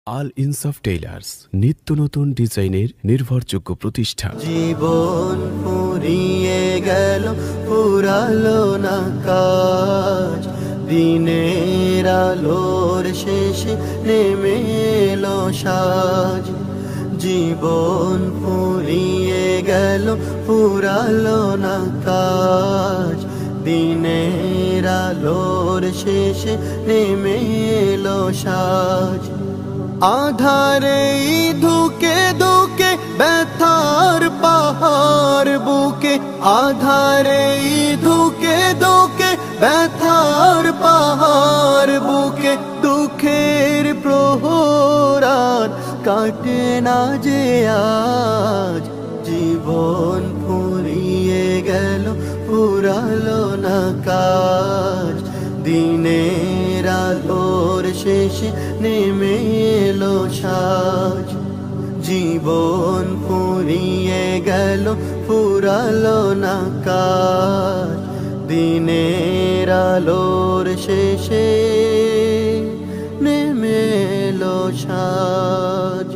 আল ইনসাফ টেইলার্স নিত্য নতুন ডিজাইনের নির্ভরযোগ্য প্রতিষ্ঠান। জীবন ফুরিয়ে গেল, ফুরালো না কাজ, দিনের আলোর শেষে নেমে এলো সাজ। জীবন ফুরিয়ে গেল, ফুরালো না কাজ, দিনের আলোর শেষে নেমে এলো সাজ। আধারে ধুকে ধুকে ব্যথার পাহাড় বুকে, আধারে ধুকে ধুকে ব্যথার পাহাড় বুকে, দুঃখের প্রহরাত কাটে না যে আজ। জীবন ফুরিয়ে গেল, ফুরালো না কাজ, দিনের আলোর শেষে নেমে এলো সাজ। জীবন ফুরিয়ে গেল, ফুরালো না কাজ, দিনের আলোর শেষে নেমে এলো সাজ।